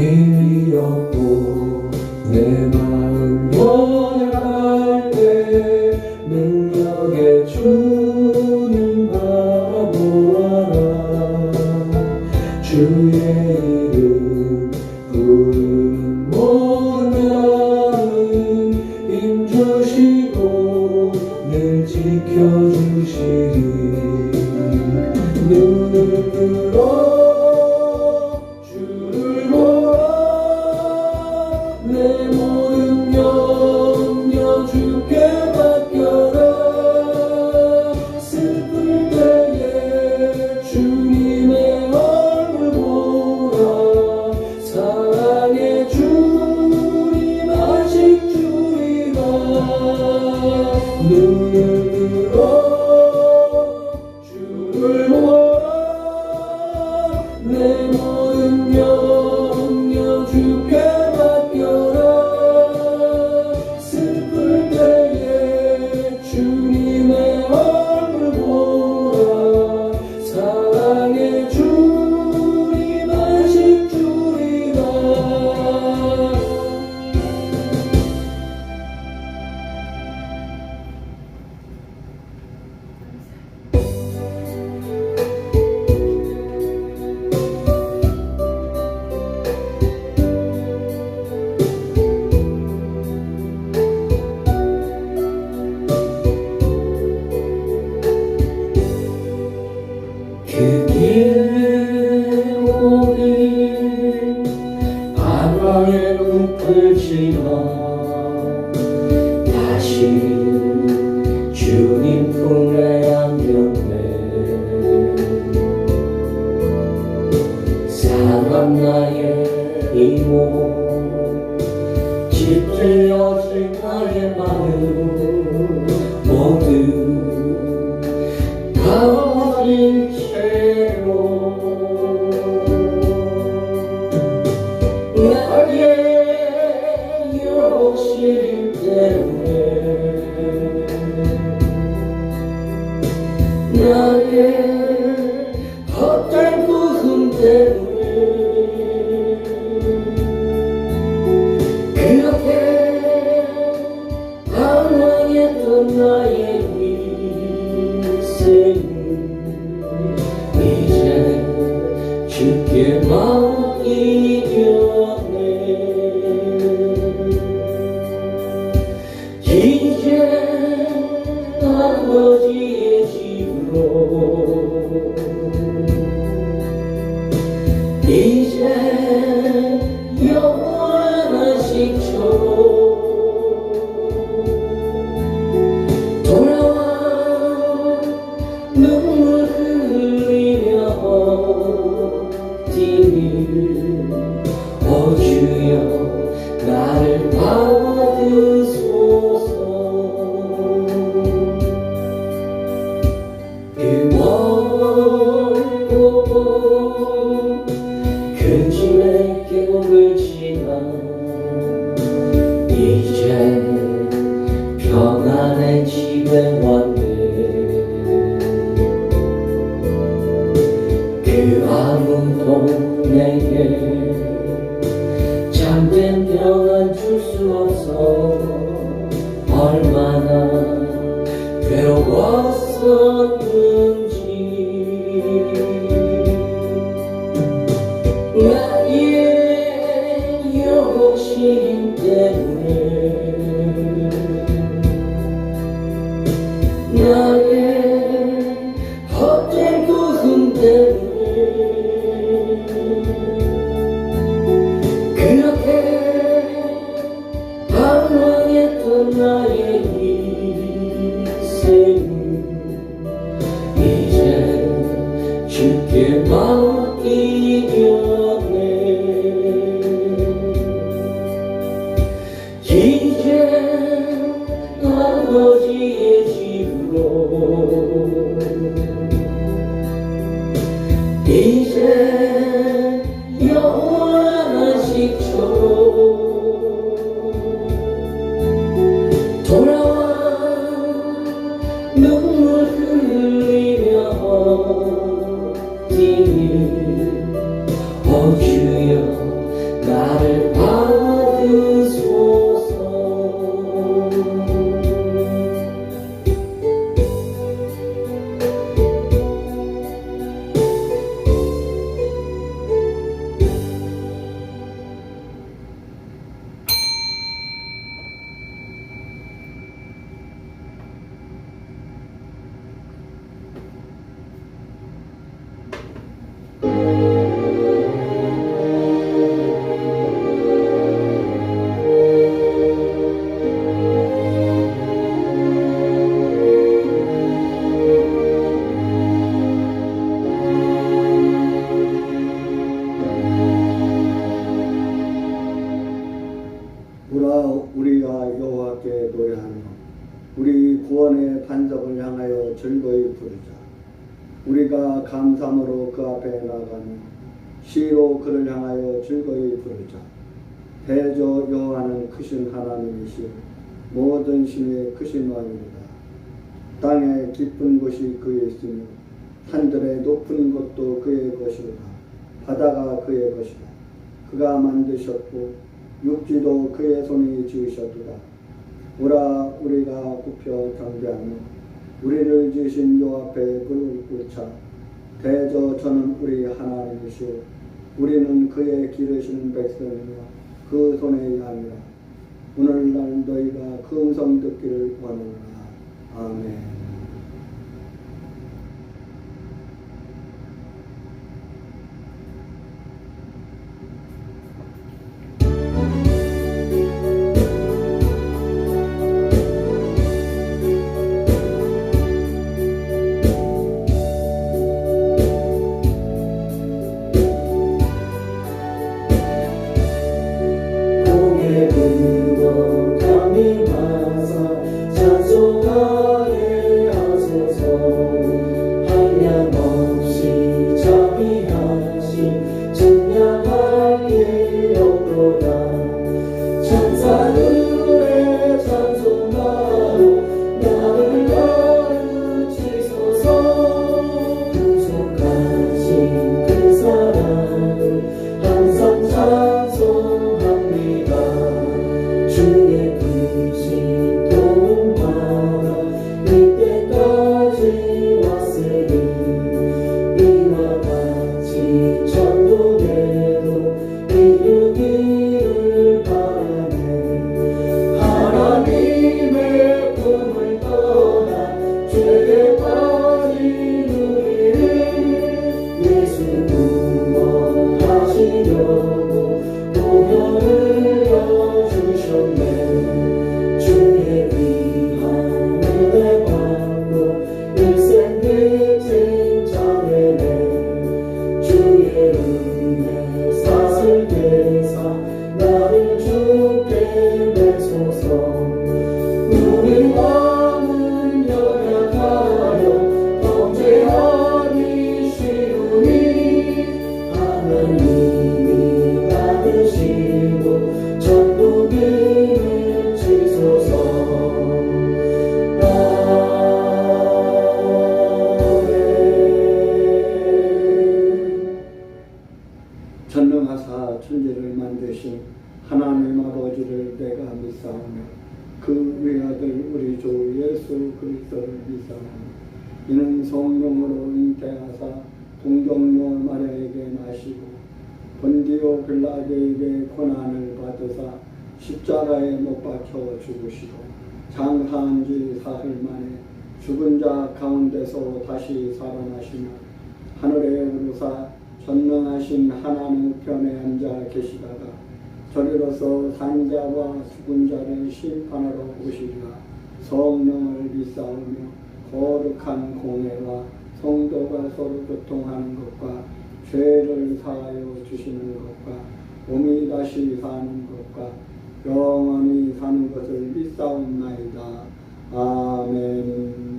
힘이 없고 내 마음 연약할 때 능력의 주님 바라보아라. 주의 이름 부르는 모든 나는 힘주시고 늘 지켜주시리. 눈을 들어 주를 보라. 내 모든 염려 주께 맡겨라. 슬플 때에 주님의 얼굴 보라. 사랑의 주님 아직 주리라. 눈을 들어 주를 보라. 내 모든 염려 주께 맡겨라. 슬플 때에 주님의 얼굴 보라. 사랑의 주님 아직 주리라. 그 길 오니 바다에 부풀지만 다시 주님 품에 안겼네. 사랑 나의 이몸 짙어진 나의 마음 모두 가버린 채로 나의 욕심 때문에 나의 헛된 구름 때문에 그렇게 방황했던 나의 인생 이제 주께 맡기려네. 이제 아버지의 집으로 이제 영원한 식처로 돌아와 눈물 흘리며 뛰니 오 주여 나를 받으소서. 그 멀고 큰 짐에 깨물을 지나 이제 평안의 집에 왔네. 그 아무도 내게 참된 평안 줄 수 없어 얼마나 괴로웠었는지. 나의 욕심 때문에 나의 헛된 구름 때문에 그렇게 방황했던 나의 인생 구원의 반석을 향하여 즐거이 부르자. 우리가 감사함으로 그 앞에 나가며 시로 그를 향하여 즐거이 부르자. 대저 여호와는 크신 하나님이시오 모든 신의 크신 왕입니다. 땅에 깊은 곳이 그의 있으며 산들의 높은 곳도 그의 것이로다. 바다가 그의 것이다. 그가 만드셨고 육지도 그의 손이 지으셨도다. 오라 우리가 굽혀 경배하며 우리를 지으신 여호와 앞에 무릎을 꿇자. 대저 저는 우리 하나님이시오 우리는 그의 기르시는 백성이며 그 손의 양이라. 오늘날 너희가 그 음성 듣기를 원하노라. 아멘. 전능하사 천지를 만드신 하나님 아버지를 내가 믿사오며 그 외아들 우리 주 예수 그리스도를 믿사오며 이는 성령으로 잉태하사 동정녀 마리아에게 나시고 본디오 빌라도에게 고난을 받으사 십자가에 못 박혀 죽으시고 장사한 지 사흘 만에 죽은 자 가운데서 다시 살아나시며 하늘에 오르사 전능하신 하나님 우편에 앉아 계시다가 저리로서 산자와 죽은 자를 심판하러 오시리라. 성령을 믿사오며 거룩한 공회와 성도가 서로 교통하는 것과 죄를 사하여 주시는 것과 몸이 다시 사는 것과 영원히 사는 것을 믿사옵나이다. 아멘.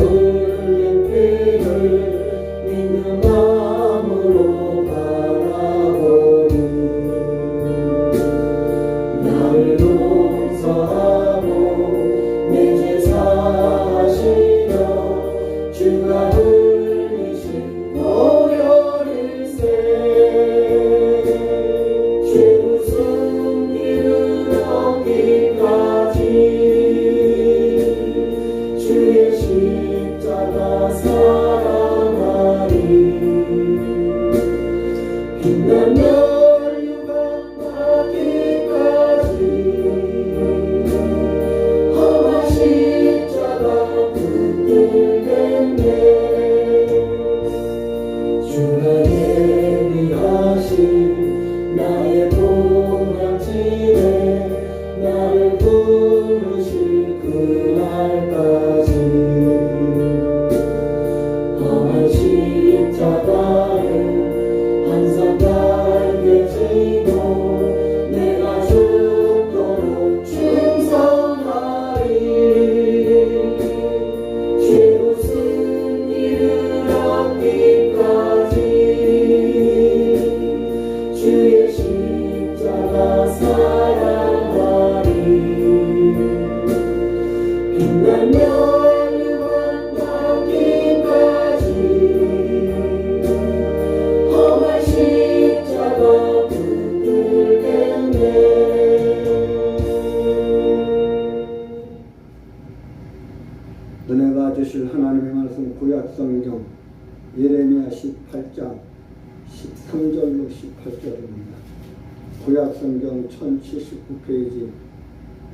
흘린 피를 믿는 마음으로 바라보니 나를 용서하고 내 죄 사하시며 주가 흘리신 보혈일세 죄 웃음 이르러기까지 주의 십자가 사랑하리 빛나며 유감하기까지 험한 십자가 붙들겠네 주가 예비하신 나의 보혈집에 나를 부르실 그날까지 험한 십자가에 한 상 달게 지고 내가 죽도록 충성하리 죄 웃음 이르러기까지 주의 십자가 사랑하리 빛나며 유감하기까지 험한 십자가 붙들겠네 은혜가 주실 하나님의 말씀 구약성경 예레미야 18장 13절로 18절입니다. 구약성경 1079페이지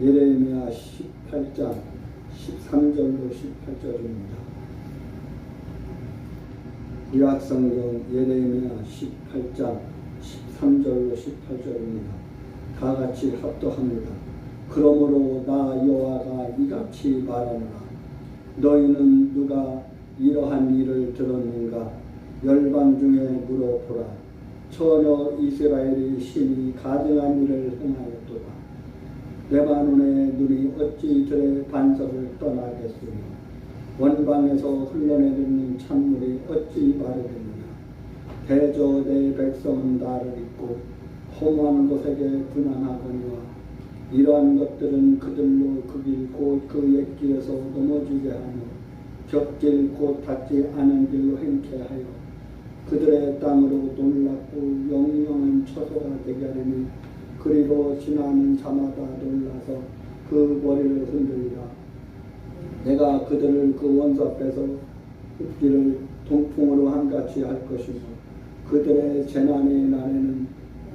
예레미야 18장 13절로 18절입니다. 구약성경 예레미야 18장 13절로 18절입니다. 다 같이 합독합니다. 그러므로 나 여호와가 이같이 말하노라. 너희는 누가 이러한 일을 들었는가? 열방 중에 물어보라. 처녀 이스라엘이 심히 가증한 일을 행하였도다. 레바논의 눈이 어찌 들의 반석을 떠나겠으며 원방에서 흘러내리는 찬물이 어찌 마르겠느냐. 대저 내 백성은 나를 잊고 허무한 곳에게 분한하거니와 이러한 것들은 그들로 그 길 곧 그 옛길에서 넘어지게 하며 겹길 곧 닿지 않은 길로 행케하여 그들의 땅으로 놀랍고 영영한 처소가 되게 하리니 그리고 지나는 자마다 놀라서 그 머리를 흔들리라. 내가 그들을 그 원수 앞에서 흙길을 동풍으로 한같이 할 것이고 그들의 재난의 날에는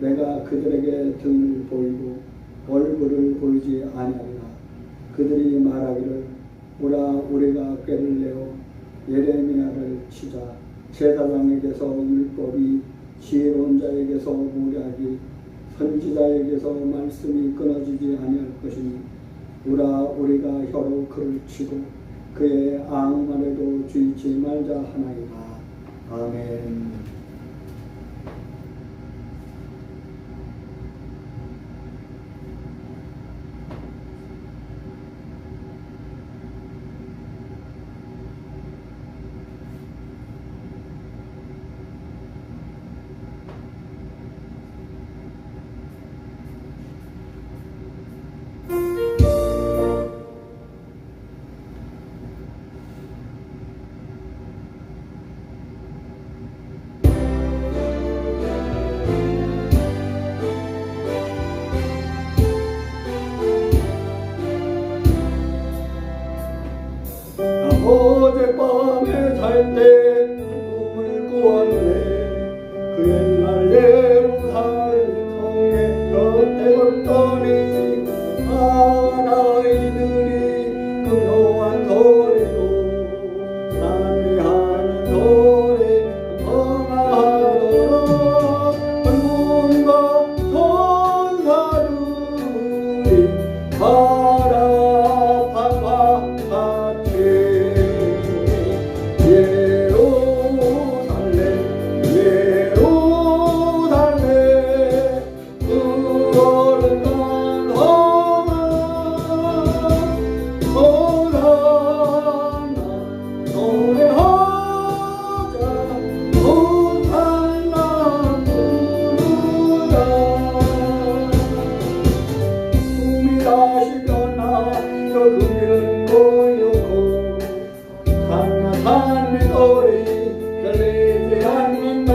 내가 그들에게 등을 보이고 얼굴을 보이지 아니하리라. 그들이 말하기를 오라 우리가 꾀를 내어 예레미야를 치자. 제사장에게서 율법이 지혜로운 자에게서 모략이 선지자에게서 말씀이 끊어지지 아니할 것이니 오라 우리가 혀로 그를 치고 그의 앙말에도 주의치 말자 하나이다. 아멘. 노래하자 못한 나 부르자 꿈이 다시 떠나 저 그길은 고요고 산나산의 소리 들리지 않는다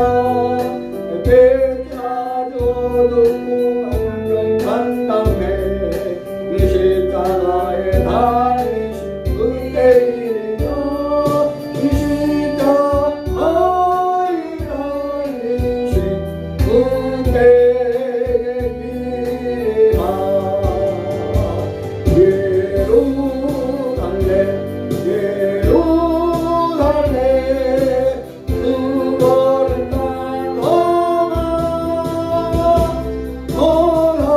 햇빛이 아주 어둡고 안경 간담회 이 십자가에 달리신 그때이리라 이 십자가에 달리신 그때의 길이라 예루살렘 예루살렘 그거를 따라가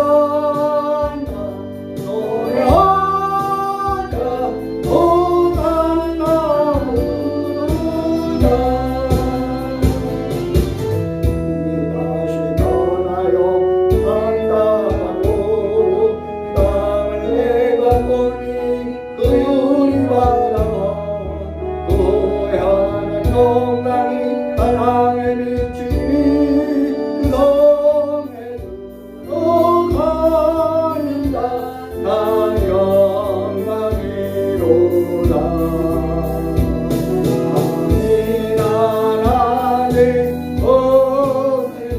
노래한다 노래하자 호산나 부르자 다시 떠나요 산다고 땅을 내가 보니 그 유리바다가 고향의 동강이 사랑에 미치니 그 섬에 들어가는다 나 영광이로다 아니나라네 오늘이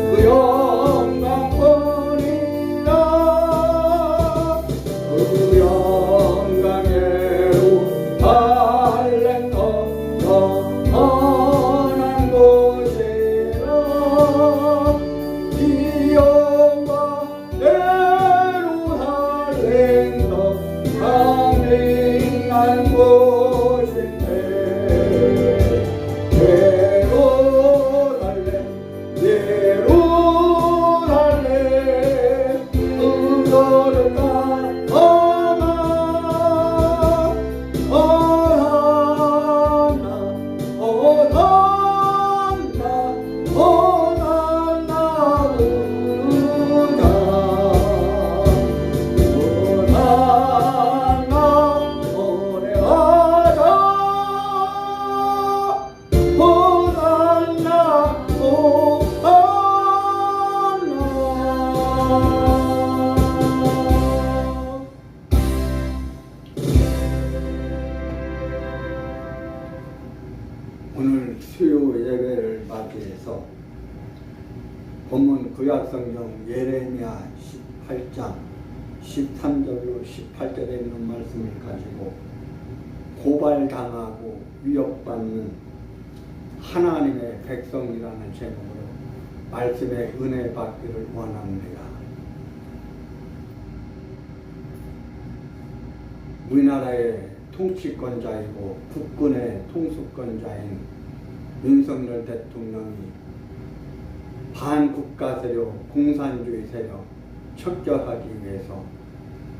그 영광뿐이라 그 영광에로 달랜 더 선한 곳이라 이 영광에로 달랜 더 강림한 곳인데 예루살렘 예루살렘 그거를 따라가 호산나 호산나 호산나 부르자 호산나 노래하자 호산나 호산나 오늘 수요 예배를 맞이해서 본문 구약성경 예레미야 18장 13절로 18절에 있는 말씀을 가지고 고발당하고 위협받는 하나님의 백성이라는 제목으로 말씀의 은혜 받기를 원합니다. 우리나라의 통치권자이고 국군의 통수권자인 윤석열 대통령이 반국가 세력, 공산주의 세력 척결하기 위해서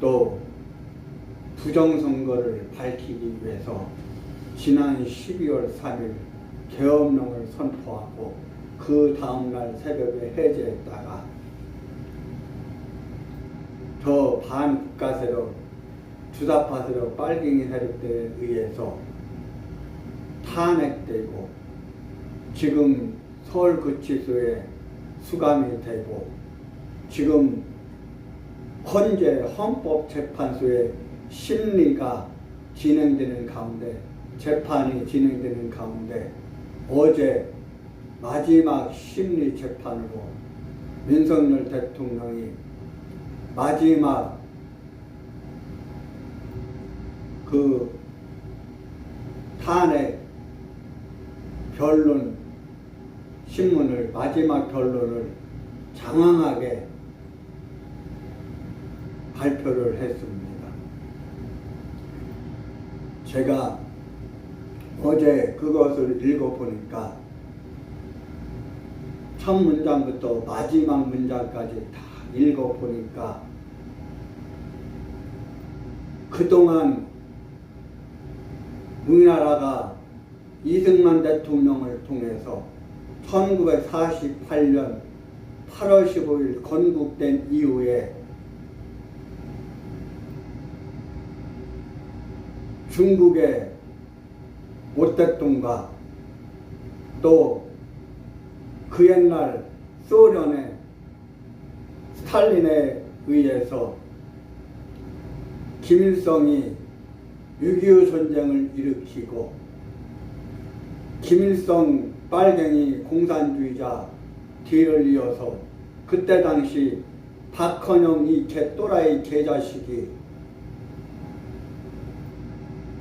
또 부정선거를 밝히기 위해서 지난 12월 3일 계엄령을 선포하고 그 다음날 새벽에 해제했다가 저 반국가 세력, 주사파 세력, 빨갱이 세력들에 의해서 탄핵되고 지금 서울구치소에 수감이 되고 지금 현재 헌법재판소의 심리가 진행되는 가운데 재판이 진행되는 가운데 어제 마지막 심리 재판으로 윤석열 대통령이 마지막 그 탄핵 변론 신문을 마지막 변론을 장황하게 발표를 했습니다. 제가 어제 그것을 읽어보니까 첫 문장부터 마지막 문장까지 다 읽어보니까 그동안 우리나라가 이승만 대통령을 통해서 1948년 8월 15일 건국된 이후에 중국의 모택동과 또 그 옛날 소련의 스탈린에 의해서 김일성이 6.25 전쟁을 일으키고 김일성 빨갱이 공산주의자 뒤를 이어서 그때 당시 박헌영 이 개또라이 개자식이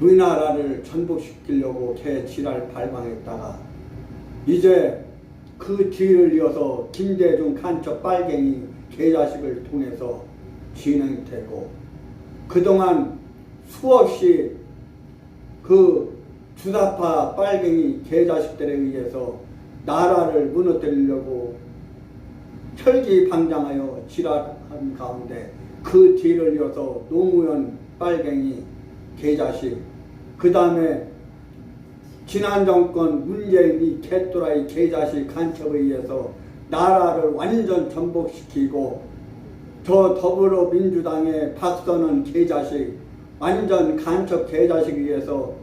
우리나라를 전복시키려고 개지랄 발광했다가 이제 그 뒤를 이어서 김대중 간첩 빨갱이 개자식을 통해서 진행되고 그동안 수없이 그 주사파 빨갱이 개자식들에 의해서 나라를 무너뜨리려고 혈기방장하여 지랄한 가운데 그 뒤를 이어서 노무현 빨갱이 개자식, 그 다음에 지난 정권 문재인 이 개또라이 개자식 간첩에 의해서 나라를 완전 전복시키고 저 더불어민주당의 박선원 개자식 완전 간첩 개자식에 의해서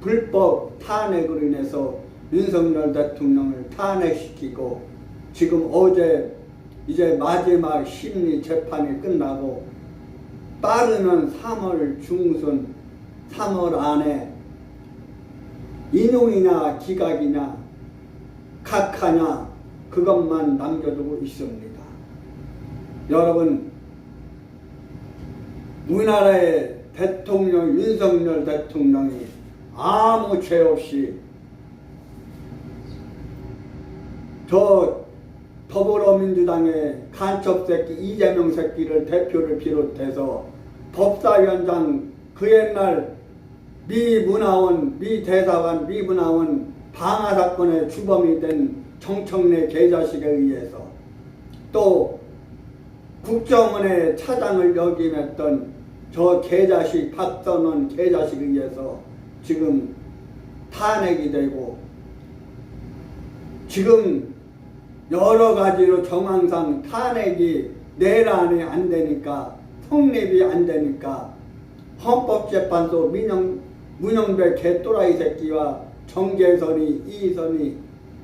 불법 탄핵으로 인해서 윤석열 대통령을 탄핵시키고 지금 어제 이제 마지막 심리 재판이 끝나고 빠르면 3월 중순 3월 안에 인용이냐 기각이냐 각하냐 그것만 남겨두고 있습니다. 여러분 우리나라의 대통령 윤석열 대통령이 아무 죄 없이 저 더불어민주당의 간첩새끼 이재명 새끼를 대표를 비롯해서 법사위원장 그 옛날 미 문화원, 미 대사관, 미 문화원 방화 사건의 주범이 된 정청래 개자식에 의해서 또 국정원의 차장을 역임했던 저 개자식 박선원 개자식에 의해서 지금 탄핵이 되고 지금 여러 가지로 정황상 탄핵이 내란이 안 되니까 성립이 안 되니까 헌법재판소 문영배 개또라이 새끼와 정계선이 이선이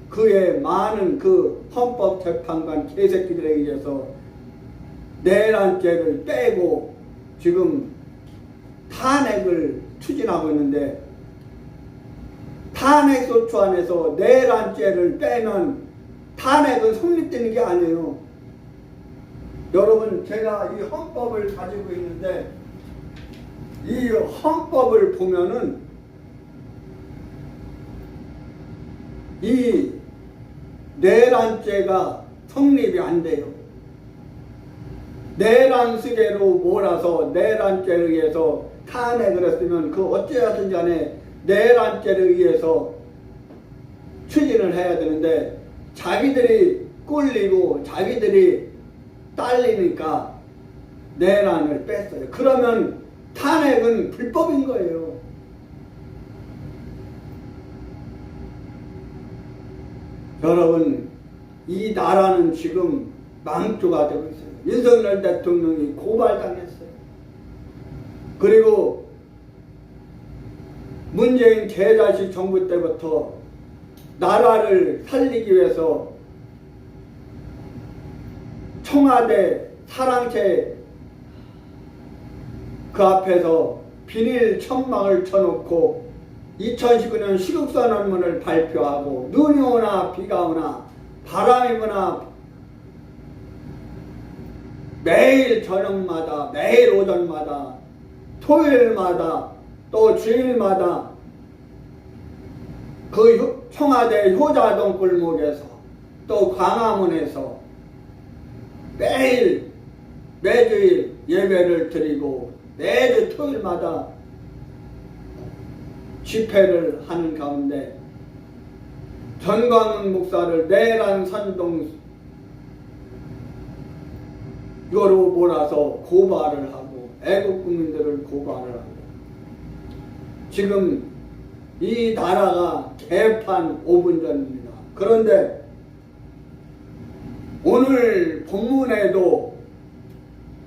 그의 많은 그 헌법재판관 개새끼들에 의해서 내란죄를 빼고 지금 탄핵을 추진하고 있는데 탄핵소추 안에서 내란죄를 빼면 탄핵은 성립되는 게 아니에요. 여러분 제가 이 헌법을 가지고 있는데 이 헌법을 보면은 이 내란죄가 성립이 안 돼요. 내란수계로 몰아서 내란죄에 의해서 탄핵을 했으면 그 어찌하든지 간에 내란죄에 의해서 추진을 해야 되는데 자기들이 꿀리고 자기들이 딸리니까 내란을 뺐어요. 그러면 탄핵은 불법인 거예요. 여러분 이 나라는 지금 망조가 되고 있어요. 윤석열 대통령이 고발당했어요. 그리고 문재인 개자식 정부 때부터 나라를 살리기 위해서 청와대 사랑채 그 앞에서 비닐 천막을 쳐놓고 2019년 시국선언문을 발표하고 눈이 오나 비가 오나 바람이 부나 매일 저녁마다 매일 오전마다 토요일마다 또 주일마다 그 청와대 효자동 골목에서 또 광화문에서 매주일 예배를 드리고 매주 토요일마다 집회를 하는 가운데 전광훈 목사를 내란 선동 이거로 몰아서 고발을 하고 애국 국민들을 고발을 하고 지금 이 나라가 개판 5분 전입니다. 그런데 오늘 본문에도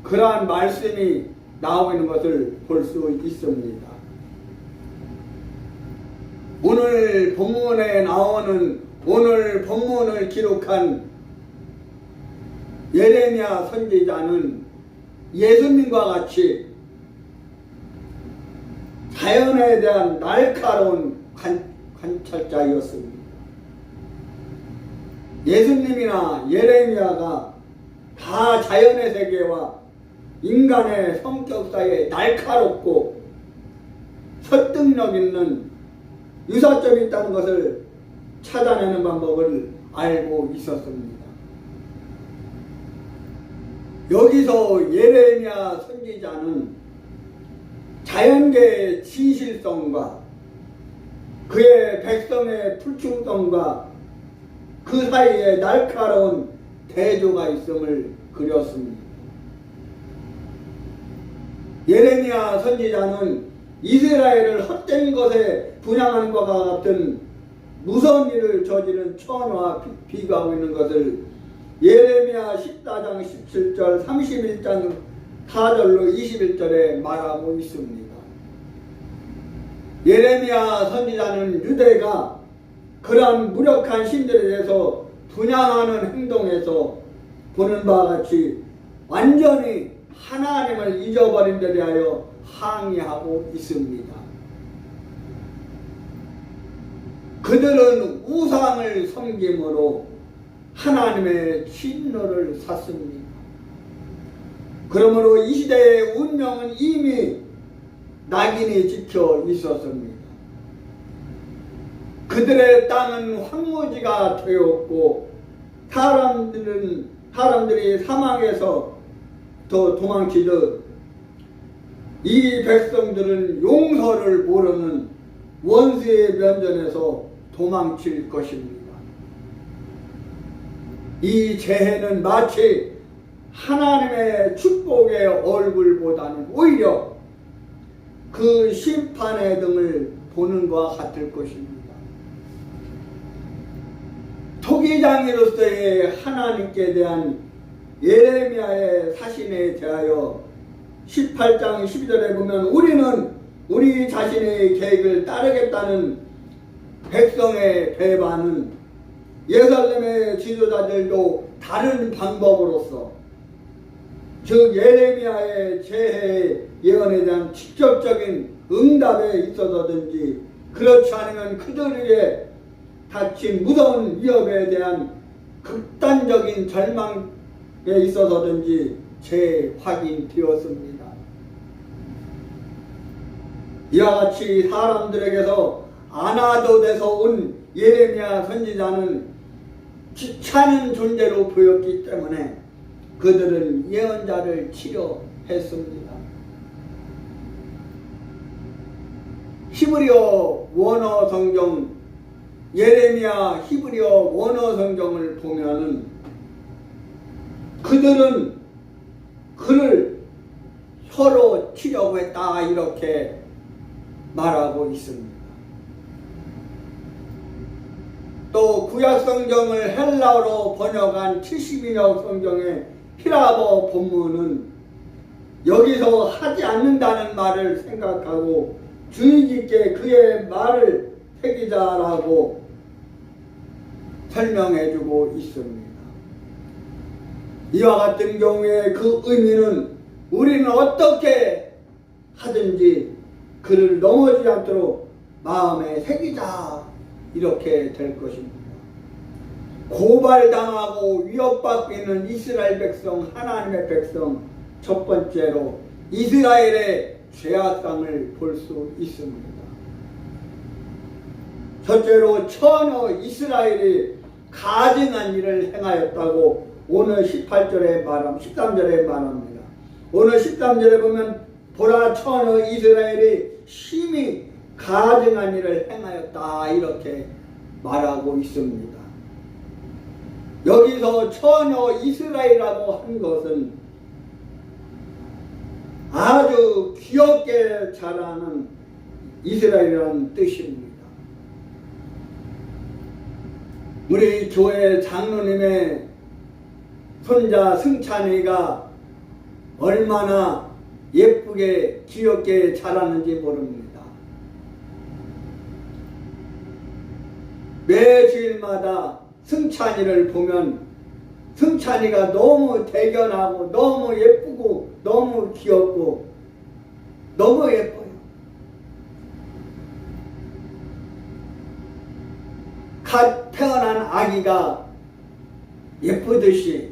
그러한 말씀이 나오고 있는 것을 볼 수 있습니다. 오늘 본문에 나오는 오늘 본문을 기록한 예레미야 선지자는 예수님과 같이 자연에 대한 날카로운 관찰자였습니다. 예수님이나 예레미야가 다 자연의 세계와 인간의 성격 사이에 날카롭고 설득력 있는 유사점이 있다는 것을 찾아내는 방법을 알고 있었습니다. 여기서 예레미야 선지자는 자연계의 진실성과 그의 백성의 풀충성과 그 사이에 날카로운 대조가 있음을 그렸습니다. 예레미야 선지자는 이스라엘을 헛된 것에 분양하는 것과 같은 무서운 일을 저지른 처녀와 비교하고 있는 것을 예레미야 14장 17절 31장 4절로 21절에 말하고 있습니다. 예레미야 선지자는 유대가 그러한 무력한 신들에 대해서 분양하는 행동에서 보는 바와 같이 완전히 하나님을 잊어버린 데 대하여 항의하고 있습니다. 그들은 우상을 섬김으로 하나님의 진노를 샀습니다. 그러므로 이 시대의 운명은 이미 낙인이 찍혀 있었습니다. 그들의 땅은 황무지가 되었고 사람들이 사망에서 더 도망치듯 이 백성들은 용서를 모르는 원수의 면전에서 도망칠 것입니다. 이 재해는 마치 하나님의 축복의 얼굴보다는 오히려 그 심판의 등을 보는 것과 같을 것입니다. 토기장이로서의 하나님께 대한 예레미야의 사신에 대하여 18장 12절에 보면 우리는 우리 자신의 계획을 따르겠다는 백성의 배반은 예루살렘의 지도자들도 다른 방법으로서 즉 예레미야의 재해 예언에 대한 직접적인 응답에 있어서든지 그렇지 않으면 그들에게 닥친 무서운 위협에 대한 극단적인 절망에 있어서든지 재확인되었습니다. 이와 같이 사람들에게서 안아도돼서 온 예레미야 선지자는 귀찮은 존재로 보였기 때문에 그들은 예언자를 치료했습니다. 히브리어 원어 성경 예레미야 히브리어 원어 성경을 보면은 그들은 그를 서로 치려고 했다 이렇게 말하고 있습니다. 또 구약 성경을 헬라어로 번역한 72역 성경의 히라버 본문은 여기서 하지 않는다는 말을 생각하고 주의 깊게 그의 말을 새기자라고 설명해주고 있습니다. 이와 같은 경우에 그 의미는 우리는 어떻게 하든지 그를 넘어지지 않도록 마음에 새기자 이렇게 될 것입니다. 고발당하고 위협받고 있는 이스라엘 백성 하나님의 백성 첫 번째로 이스라엘의 죄악감을 볼 수 있습니다. 첫째로 처녀 이스라엘이 가증한 일을 행하였다고 오늘 13절에 말합니다. 오늘 13절에 보면 보라 처녀 이스라엘이 심히 가증한 일을 행하였다 이렇게 말하고 있습니다. 여기서 처녀 이스라엘이라고 한 것은 아주 귀엽게 자라는 이스라엘이라는 뜻입니다. 우리 교회 장로님의 손자 승찬이가 얼마나 예쁘게 귀엽게 자라는지 모릅니다. 매 주일마다 승찬이를 보면 승찬이가 너무 대견하고 너무 예쁘고 너무 귀엽고 너무 예뻐요. 갓 태어난 아기가 예쁘듯이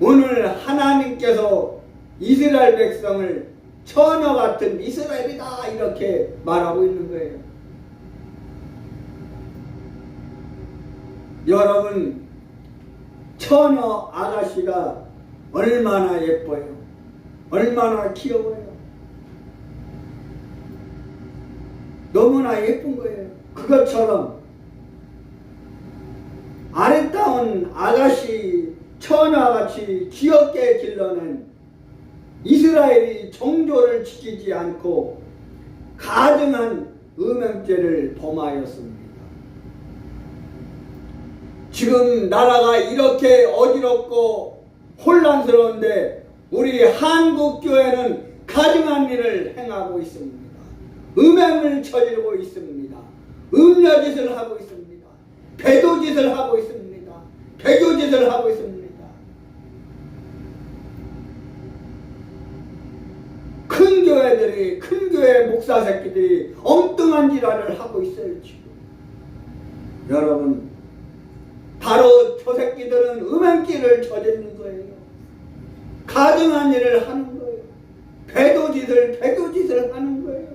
오늘 하나님께서 이스라엘 백성을 처녀 같은 이스라엘이다 이렇게 말하고 있는 거예요. 여러분, 처녀 아가씨가 얼마나 예뻐요. 얼마나 귀여워요. 너무나 예쁜 거예요. 그것처럼 아름다운 아가씨 처녀같이 귀엽게 길러낸 이스라엘이 정조를 지키지 않고 가증한 음행죄를 범하였습니다. 지금 나라가 이렇게 어지럽고 혼란스러운데 우리 한국교회는 가증한 일을 행하고 있습니다. 음행을 저지르고 있습니다. 음녀짓을 하고 있습니다. 배도짓을 하고 있습니다. 배교짓을 하고 있습니다. 큰 교회들이, 큰 교회 목사 새끼들이 엉뚱한 지랄을 하고 있어요. 지금 여러분, 바로 저 새끼들은 음행길을 저지르는 거예요. 가증한 일을 하는 거예요. 배교짓을 하는 거예요.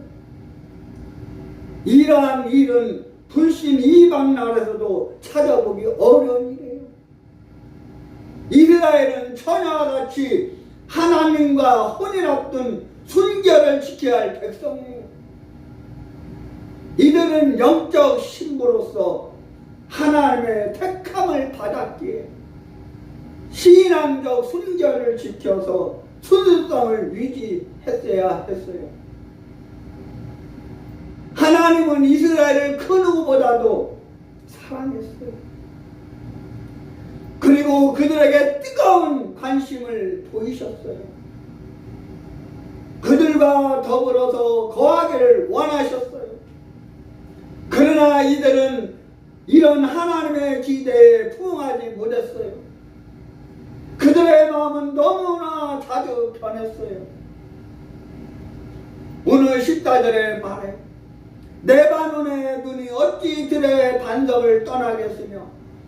이러한 일은 불신 이방 나라에서도 찾아보기 어려운 일이에요. 이스라엘은 처녀와 같이 하나님과 혼인 앞둔 순결을 지켜야 할 백성이에요. 이들은 영적 신부로서 하나님의 택함을 받았기에 신앙적 순결을 지켜서 순수성을 유지했어야 했어요. 하나님은 이스라엘을 그 누구보다도 사랑했어요. 그리고 그들에게 뜨거운 관심을 보이셨어요. 그들과 더불어서 거하기를 원하셨어요. 그러나 이들은 이런 하나님의 기대에 부응하지 못했어요. 그들의 마음은 너무나 자주 변했어요. 오늘 14절에 말해 네바논의 눈이 어찌 들의 반석을 떠나겠으며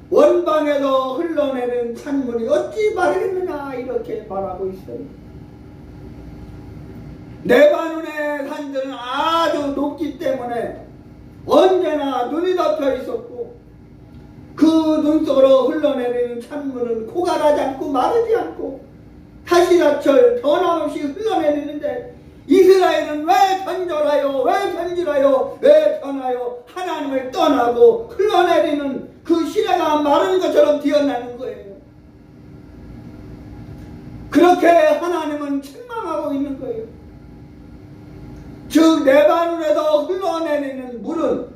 원방에서 흘러내는 찬물이 어찌 마르겠느냐 이렇게 말하고 있어요. 네바논의 산들은 아주 높기 때문에 언제나 눈이 덮여 있었고 그 눈 속으로 흘러내리는 찬물은 고갈하지 않고 마르지 않고 타시라철 변함없이 흘러내리는데 이스라엘은 왜 변절하여 왜 변하여 하나님을 떠나고 흘러내리는 그 시내가 마른 것처럼 되어나는 거예요. 그렇게 하나님은 책망하고 있는 거예요. 즉 네바논에서 흘러내리는 물은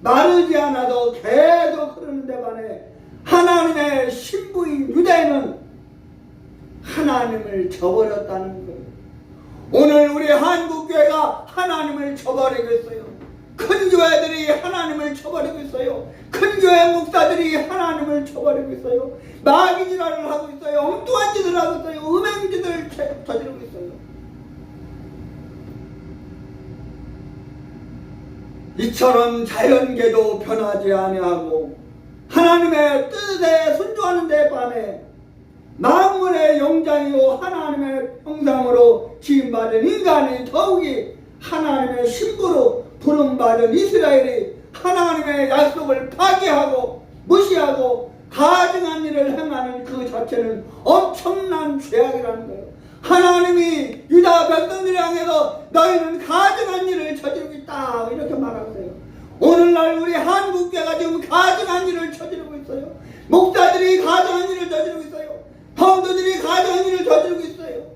마르지 않아도 계속 흐르는데 반해 하나님의 신부인 유대인은 하나님을 저버렸다는 거예요. 오늘 우리 한국교회가 하나님을 저버리고 있어요. 큰 교회들이 하나님을 저버리고 있어요. 큰 교회 목사들이 하나님을 저버리고 있어요. 마귀질을 하고 있어요. 엉뚱한 짓을 하고 있어요. 음행짓을 저지르고 있어요. 이처럼 자연계도 변하지 아니하고 하나님의 뜻에 순종하는 데 반해 만물의 영장이요 하나님의 형상으로 지음받은 인간이 더욱이 하나님의 신부로 부름받은 이스라엘이 하나님의 약속을 파기하고 무시하고 가증한 일을 행하는 그 자체는 엄청난 죄악이라는 거예요. 하나님이 유다 백성들을 향해서 너희는 가증한 일을 저지르고 있다 이렇게 말하세요. 오늘날 우리 한국교회가 지금 가증한 일을 저지르고 있어요. 목사들이 가증한 일을 저지르고 있어요. 성도들이 가증한 일을 저지르고 있어요.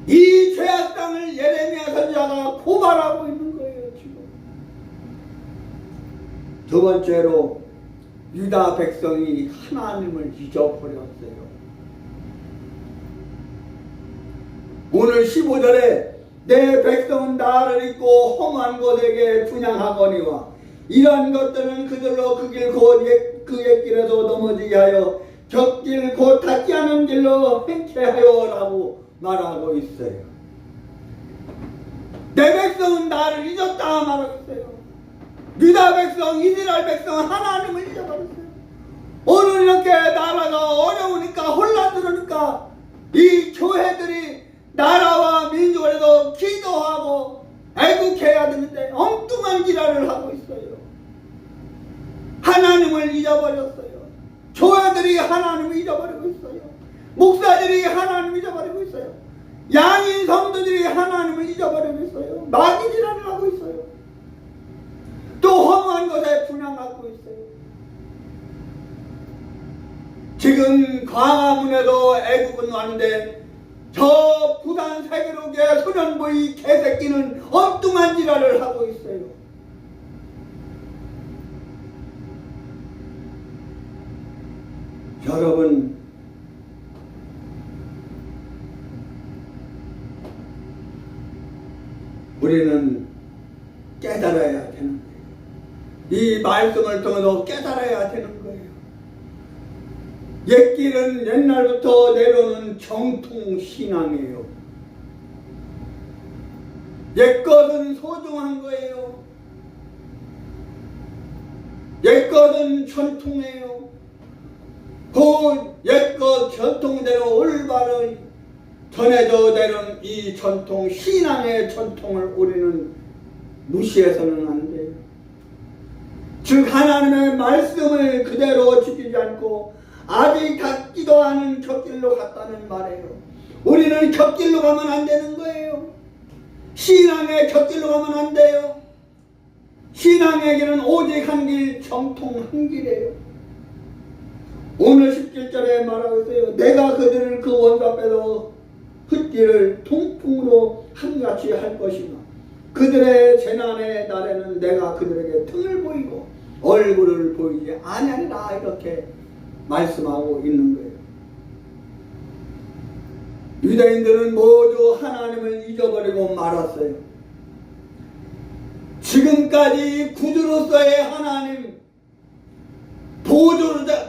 이 죄악당을 예레미야 선지자가 고발하고 있는 거예요. 지금 두 번째로 유다 백성이 하나님을 잊어버렸어요. 오늘 15절에 내 백성은 나를 잊고 험한 곳에게 분향하거니와 이러한 것들은 그들로 그 길 곧 그 옛길에서 넘어지게 하여 곁길 곧 닿지 않은 길로 행케 하여라고 말하고 있어요. 내 백성은 나를 잊었다 말하고 있어요. 유다 백성, 이스라엘 백성은 하나님을 잊어버렸어요. 오늘 이렇게 나라가 어려우니까 혼란스러우니까 이 교회들이 나라와 민족을 해서 기도하고 애국해야 되는데 엉뚱한 기라를 하고 있어요. 하나님을 잊어버렸어요. 교회들이 하나님을 잊어버리고 있어요. 목사들이 하나님을 잊어버리고 있어요. 양인 성도들이 하나님을 잊어버리고 있어요. 마귀 지랄을 하고 있어요. 또 험한 것에 분양하고 있어요. 지금 광화문에도 애국은 왔는데 저 부산 세계로교회 소년보이 개새끼는 엉뚱한 지랄을 하고 있어요. 여러분, 우리는 깨달아야 되는 거예요. 이 말씀을 통해서 깨달아야 되는 거예요. 옛길은 옛날부터 내려오는 정통신앙이에요. 옛것은 소중한 거예요. 옛것은 전통이에요. 그 옛것 전통대로 올바른 전해져 되는 이 전통, 신앙의 전통을 우리는 무시해서는 안 돼요. 즉 하나님의 말씀을 그대로 지키지 않고 아직 닿지도 않은 곁길로 갔다는 말이에요. 우리는 곁길로 가면 안 되는 거예요. 신앙의 곁길로 가면 안 돼요. 신앙에게는 오직 한 길, 정통 한 길이에요. 오늘 17절에 말하고 있어요. 내가 그들을 그 원수 앞에서 흙길을 통풍으로 한같이 할 것이며 그들의 재난의 날에는 내가 그들에게 등을 보이고 얼굴을 보이지 아니하리라 이렇게 말씀하고 있는 거예요. 유대인들은 모두 하나님을 잊어버리고 말았어요. 지금까지 구주로서의 하나님,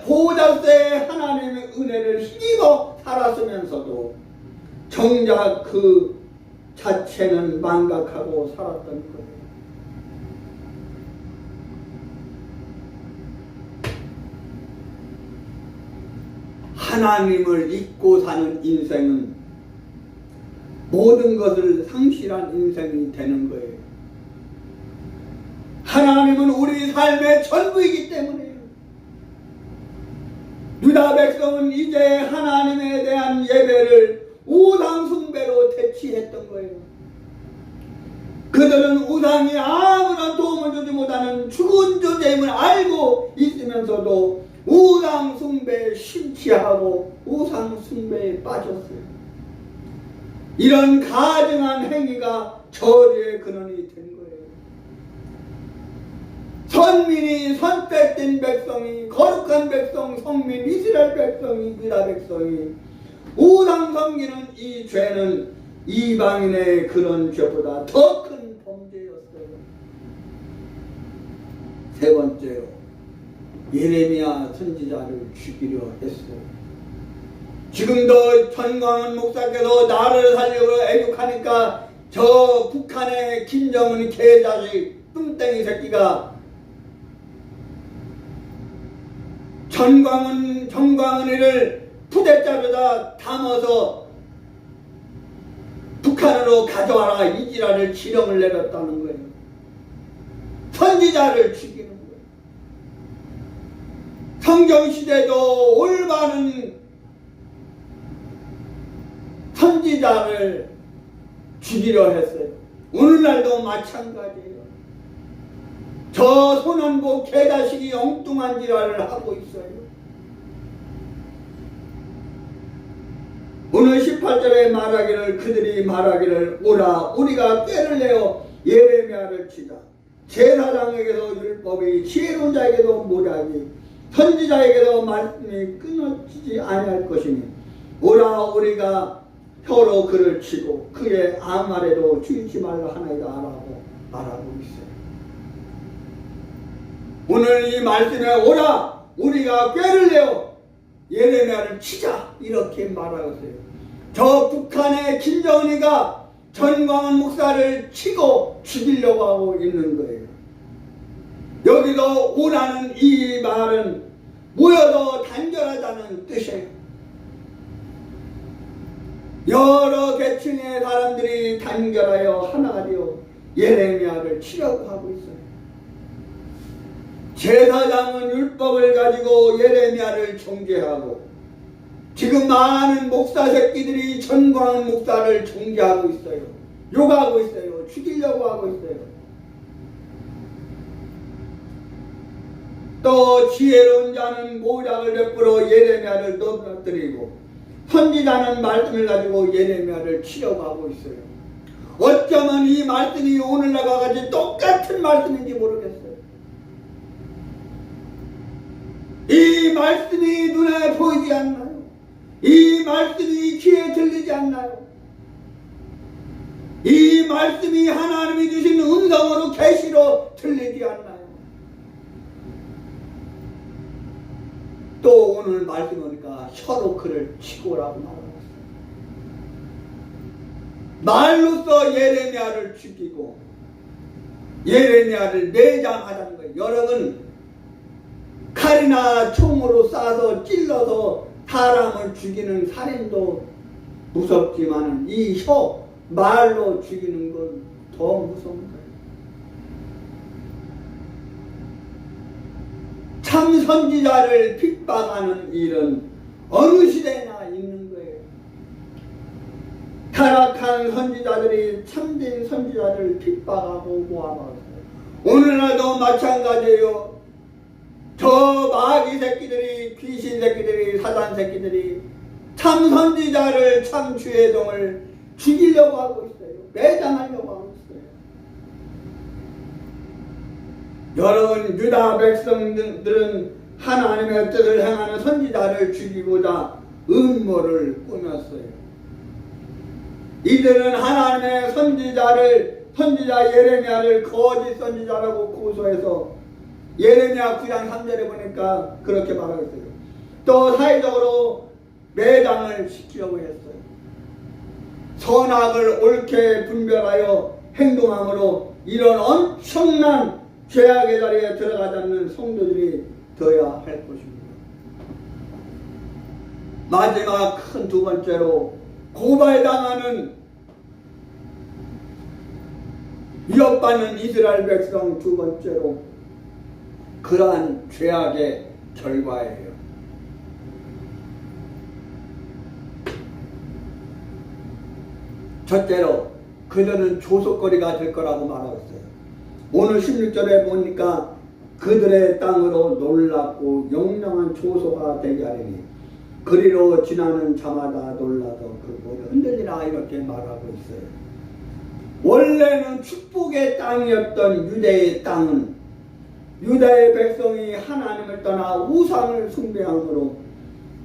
보호자로서의 하나님의 은혜를 힘입어 살았으면서도 정작 그 자체는 망각하고 살았던 거예요. 하나님을 잊고 사는 인생은 모든 것을 상실한 인생이 되는 거예요. 하나님은 우리 삶의 전부이기 때문에요. 유다 백성은 이제 하나님에 대한 예배를 우상 숭배로 대치했던 거예요. 그들은 우상이 아무런 도움을 주지 못하는 죽은 존재임을 알고 있으면서도 우상 숭배에 심취하고 우상 숭배에 빠졌어요. 이런 가증한 행위가 저주의 근원이 된 거예요. 선민이, 선택된 백성이, 거룩한 백성, 성민, 이스라엘 백성이, 유다 백성이 우상 섬기는 이 죄는 이방인의 그런 죄보다 더 큰 범죄였어요. 세 번째로 예레미야 선지자를 죽이려 했어요. 지금도 전광훈 목사께서 나를 살려고 애국하니까 저 북한의 김정은 개자식 뚱땡이 새끼가 정광훈이를 푸대자루에다 담아서 북한으로 가져와라 이 지랄을 지령을 내렸다는 거예요. 선지자를 죽이는 거예요. 성경시대도 올바른 선지자를 죽이려 했어요. 오늘날도 마찬가지예요. 저 소년보 개자식이 엉뚱한 지랄을 하고 있어요. 오늘 18절에 말하기를 그들이 말하기를 오라 우리가 꾀를 내어 예레미야를 치자. 제사장에게도 율법이 지혜로운 자에게도 모략이 선지자에게도 말씀이 끊어지지 아니할 것이니 오라 우리가 서로 그를 치고 그의 아무 말에도 주의치 말라 하나이다 라고 말하고 있어요. 오늘 이 말씀에 오라 우리가 꾀를 내어 예레미야를 치자 이렇게 말하고 있어요. 저 북한의 김정은이가 전광훈 목사를 치고 죽이려고 하고 있는 거예요. 여기도 오라는 이 말은 모여도 단결하자는 뜻이에요. 여러 계층의 사람들이 단결하여 하나가 되어 예레미야를 치려고 하고 있어요. 제사장은 율법을 가지고 예레미야를 정죄하고 지금 많은 목사 새끼들이 전광훈 목사를 정죄하고 있어요. 욕하고 있어요. 죽이려고 하고 있어요. 또 지혜로운 자는 모략을 베풀어 예레미야를 넘어뜨리고 선지자는 말씀을 가지고 예레미야를 치려고 하고 있어요. 어쩌면 이 말씀이 오늘날과 같이 똑같은 말씀인지 모르겠어요. 이 말씀이 눈에 보이지 않나요? 이 말씀이 귀에 들리지 않나요? 이 말씀이 하나님이 주신 음성으로 계시로 들리지 않나요? 또 오늘 말씀 보니까 혀로 그를 치고라고 말하고 있어요. 말로써 예레미야를 죽이고 예레미야를 내장하자는 거예요. 여러분 칼이나 총으로 쏴서 찔러서 사람을 죽이는 살인도 무섭지만 이 혀 말로 죽이는 건 더 무서운 거예요. 참 선지자를 핍박하는 일은 어느 시대나 있는 거예요. 타락한 선지자들이 참된 선지자를 핍박하고 모함하고 오늘날도 마찬가지예요. 저 마귀 새끼들이 귀신 새끼들이 사단 새끼들이 참 선지자를 참 주의 종을 죽이려고 하고 있어요. 매장하려고 하고 있어요. 여러분 유다 백성들은 하나님의 뜻을 행하는 선지자를 죽이고자 음모를 꾸몄어요. 이들은 하나님의 선지자 예레미야를 거짓 선지자라고 고소해서 예레미야 9장 3절에 보니까 그렇게 말하고 있어요. 또 사회적으로 매장을 시키려고 했어요. 선악을 옳게 분별하여 행동함으로 이런 엄청난 죄악의 자리에 들어가지 않는 성도들이 되어야 할 것입니다. 마지막 큰 두 번째로 고발당하는 위협받는 이스라엘 백성 두 번째로 그러한 죄악의 결과예요. 첫째로 그들은 조속거리가 될 거라고 말하고 있어요. 오늘 16절에 보니까 그들의 땅으로 놀랍고 영영한 조소가 되게 하리니 그리로 지나는 자마다 놀라서 그 모두 흔들리라 이렇게 말하고 있어요. 원래는 축복의 땅이었던 유대의 땅은 유다의 백성이 하나님을 떠나 우상을 숭배함으로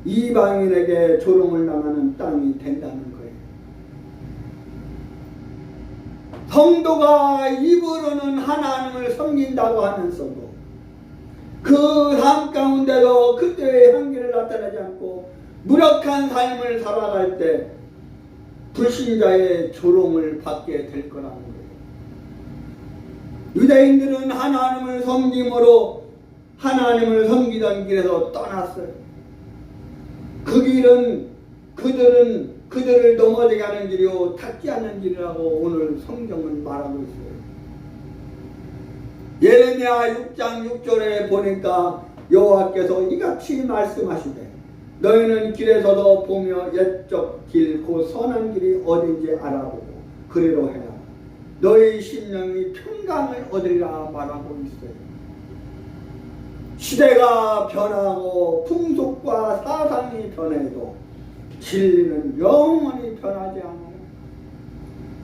이방인에게 조롱을 당하는 땅이 된다는 거예요. 성도가 입으로는 하나님을 섬긴다고 하면서도 그 삶 가운데도 그때의 향기를 나타내지 않고 무력한 삶을 살아갈 때 불신자의 조롱을 받게 될 거라는 거예요. 유대인들은 하나님을 섬김으로 하나님을 섬기던 길에서 떠났어요. 그 길은 그들을 넘어지게 하는 길이요 닿지 않는 길이라고 오늘 성경은 말하고 있어요. 예레미야 6장 6절에 보니까 여호와께서 이같이 말씀하시되 너희는 길에서도 보며 옛적 길 곧 선한 길이 어딘지 알아보고 그리로 해라. 너희 심령이 평강을 얻으리라 말하고 있어요. 시대가 변하고 풍속과 사상이 변해도 진리는 영원히 변하지 않아요.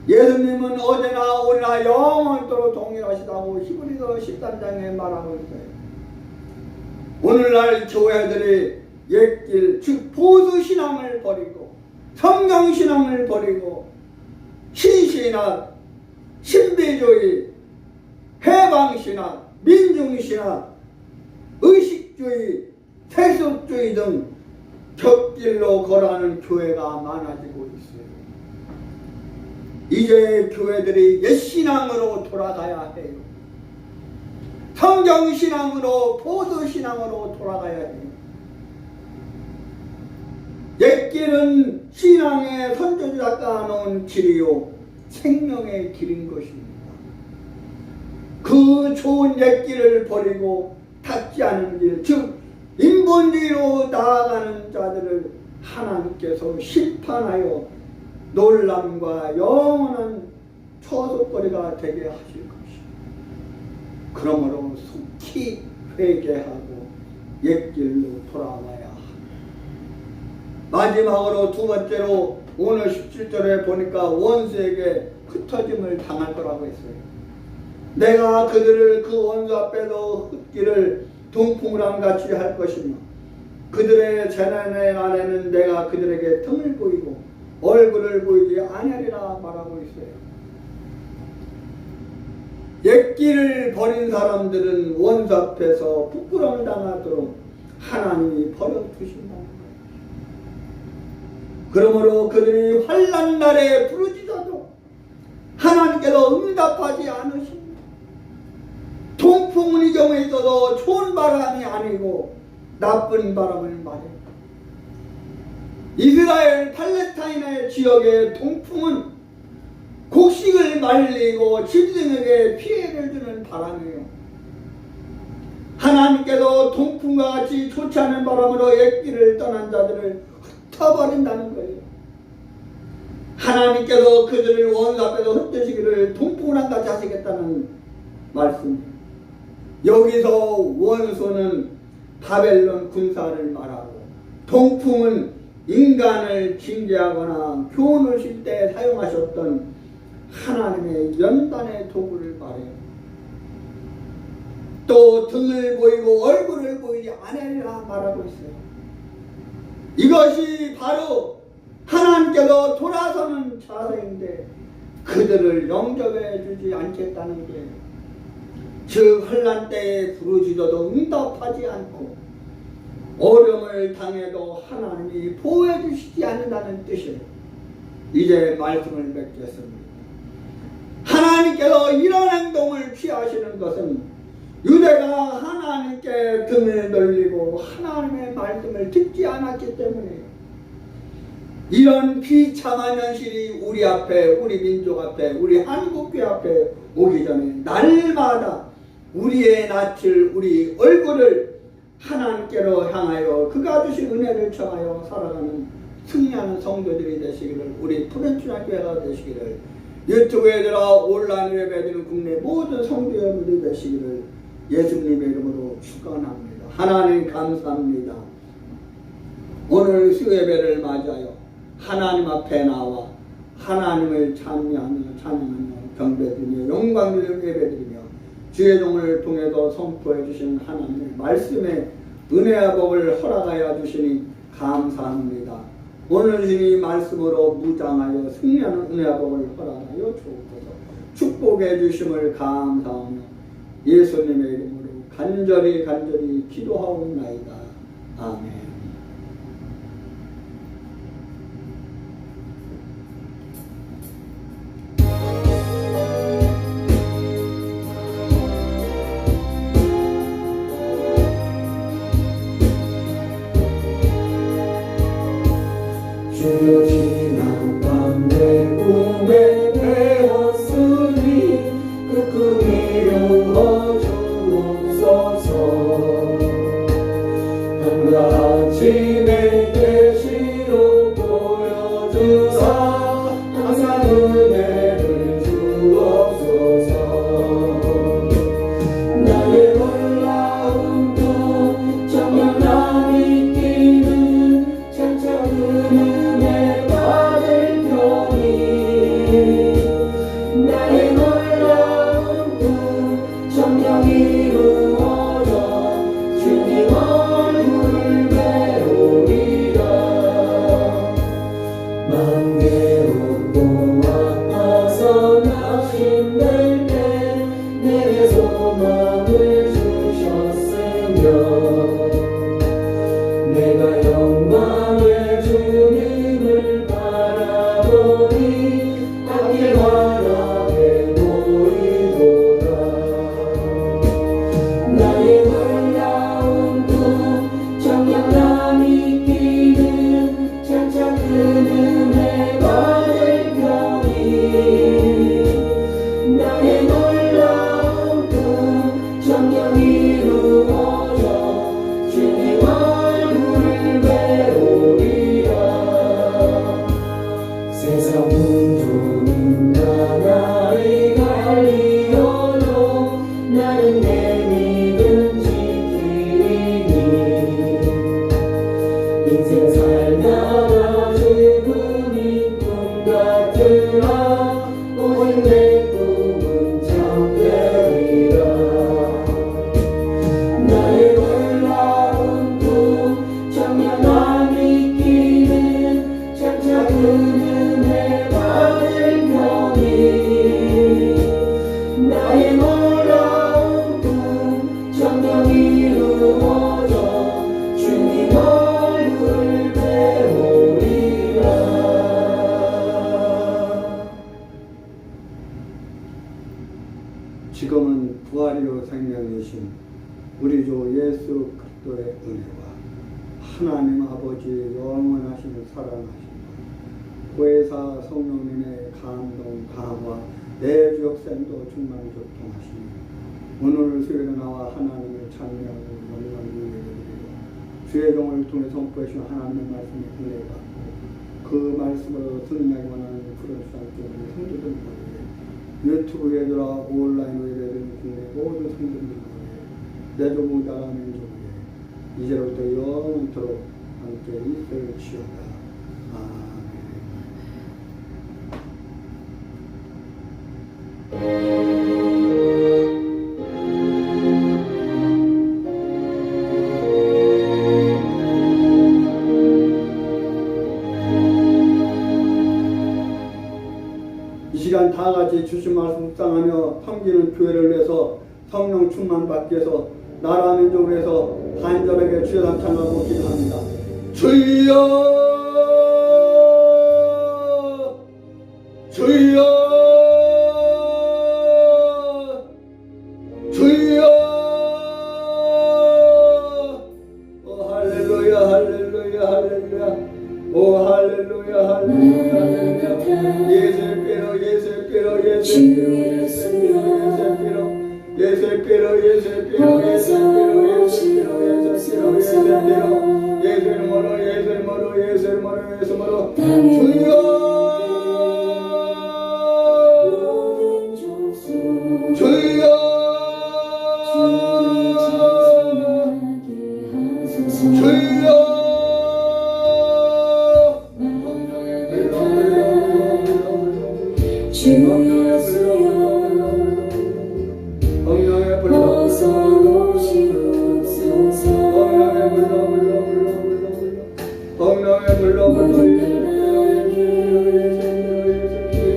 예수님은 어제나 오늘나 영원토록 동일하시다고 히브리서 13장에 말하고 있어요. 오늘날 교회들이 옛길 즉 보수신앙을 버리고 성경신앙을 버리고 신신학, 신비주의, 해방신학, 민중신학, 의식주의, 세속주의 등 곁길로 걸어가는 교회가 많아지고 있어요. 이제 교회들이 옛신앙으로 돌아가야 해요. 성경신앙으로, 보드신앙으로 돌아가야 해요. 옛길은 신앙의 선조주가 닦아놓은 길이요 생명의 길인 것입니다. 그 좋은 옛길을 버리고 닿지 않은 길, 즉 인본주의로 나아가는 자들을 하나님께서 심판하여 놀람과 영원한 처소거리가 되게 하실 것입니다. 그러므로 속히 회개하고 옛길로 돌아와야 합니다. 마지막으로 두 번째로 오늘 17절에 보니까 원수에게 흩어짐을 당할 거라고 했어요. 내가 그들을 그 원수 앞에도 흩기를 동풍우람같이 할 것이며 그들의 재난의 날에는 내가 그들에게 등을 보이고 얼굴을 보이지 아니하리라 말하고 있어요. 옛길을 버린 사람들은 원수 앞에서 부끄러움을 당하도록 하나님이 버려두신다는 거예요. 그러므로 그들이 환난 날에 부르짖어도 하나님께서 응답하지 않으십니다. 동풍은 이 경우에 있어도 좋은 바람이 아니고 나쁜 바람을 말해요. 이스라엘 팔레스타인의 지역의 동풍은 곡식을 말리고 짐승에게 피해를 주는 바람이에요. 하나님께서 동풍과 같이 좋지 않은 바람으로 옛길을 떠난 자들을 흩어버린다는 거예요. 하나님께서 그들을 원수 앞에서 흩으시기를 동풍우랑 같이 하시겠다는 말씀입니다. 여기서 원수는 바벨론 군사를 말하고 동풍은 인간을 징계하거나 교훈을 실 때 사용하셨던 하나님의 연단의 도구를 말해요. 또 등을 보이고 얼굴을 보이지 않으리라 말하고 있어요. 이것이 바로 하나님께서 돌아서는 자세인데 그들을 영접해 주지 않겠다는 거예요. 즉 환난 때에 부르짖어도 응답하지 않고 어려움을 당해도 하나님이 보호해 주시지 않는다는 뜻이에요. 이제 말씀을 맺겠습니다. 하나님께서 이런 행동을 취하시는 것은 유대가 하나님께 등을 돌리고 하나님의 말씀을 듣지 않았기 때문이에요. 이런 비참한 현실이 우리 앞에, 우리 민족 앞에, 우리 한국교회 앞에 오기 전에 날마다 우리의 낯을, 우리 얼굴을 하나님께로 향하여 그가 주신 은혜를 청하여 살아가는 승리하는 성도들이 되시기를, 우리 푸른춘학교회가 되시기를, 유튜브에 들어 온라인 예배드리는 국내 모든 성도 여러분들이 되시기를 예수님의 이름으로 축원합니다. 하나님 감사합니다. 오늘 수예배를 맞이하여 하나님 앞에 나와 하나님을 찬양하며 경배드리며 영광을 예배드리며 주의 종을 통해서 선포해 주신 하나님의 말씀에 은혜와 복을 허락하여 주시니 감사합니다. 오늘 주님 말씀으로 무장하여 승리하는 은혜와 복을 허락하여 주옵소서. 축복해 주심을 감사하며 예수님의 이름으로 간절히 기도하옵나이다. 아멘. 주여 지난 밤 내 꿈에 되었으니 그 꿈이 이루어 주옵소서. 밤과 아침에 계시로 보여주사 항상 은혜를 주옵소서. 나의 놀라운 꿈 정령함이 끼는 찬찬한 은혜 받을 편이 나의 놀라운 꿈 정령 이루어져 주님 얼굴을 배우리. 소망을 주셨으며 내가 영광의 주님을 바라보니 하길 환하게 보이도다. 나의 놀라운 꿈 정녕 남이 끼는 장차 그 은혜 받을 경이 나의 놀라운 꿈 정녕 이루어져 주님 얼굴을 배우리라. 세상 문조림과 나의 갈리오로 나는 내 믿음 지키리니 인생 살다가 죽음이 꿈 같으라 오직 내 꿈은 참되리라. 나의 놀라운 꿈 정녕 남이 끼는 장차 그 은혜 받을 경이 나의 놀라운 꿈 정녕 이루어져 주님 얼굴을 배우리라. 지금은 부활이요 생명이신 우리 주 예수 그리스도의 은혜와 하나님 아버지 영원하신 살아나신 구혜사 성령님의 감동 강화 내주 역생도 충만 교통하시니 오늘 수요일에 나와 하나님을 찬양하고 영광을 예배드리고 주의 종을 통해 선포하신 하나님의 말씀에 은혜 받고 그 말씀으로 승리하기 원하는 그런 수학적인 성도들 모두에 유튜브에 들어 온라인으로 예배드리는 국내 모든 성도들 모두에 내조부 나라민 종에 이제로부터 영원토록 함께 있을지어다. 아멘. 이 시간 다 같이 주신 말씀 묵상하며 섬기는 교회를 위해서 성령 충만 받기 위해서 나라 민족을 위해서 간절하게 주여 감탄하고 기도합니다. 주여 주여 주여 오 할렐루야 할렐루야 할렐루야 오 할렐루야 할렐루야 할렐루야 예수께로 예수께로 예수께로 예수께로 예수께로 예수께로 예수께로 예수께로 예수께로 예수께로 예수님으로 예수님으로 예수님으로 예수님으로 주여 주여 주여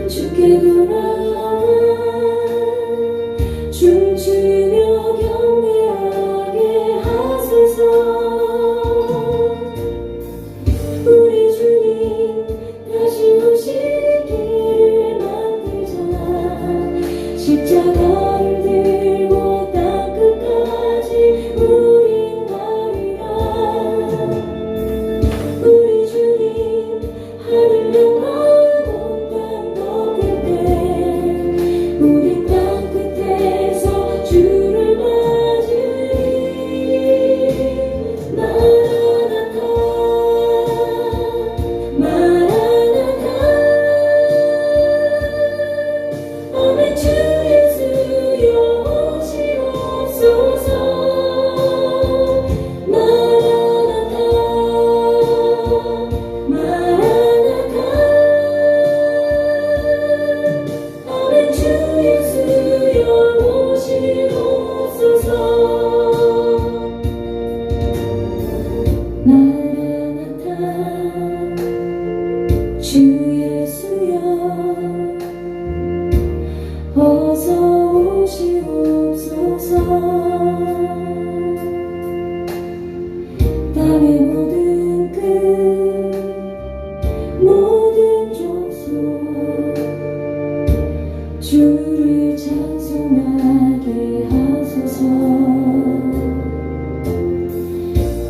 주께 돌아와 춤추며 경배하게 하소서. 우리 주님 다시 오시기를 만들자. 십자가를 들고 땅끝까지 우린 가리라. 우리 주님 하늘 영광 우리 땅 끝에서 주를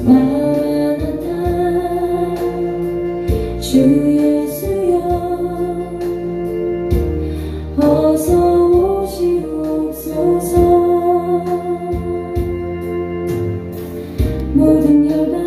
만한다 주 예수여 어서 오시옵소서 모든 열방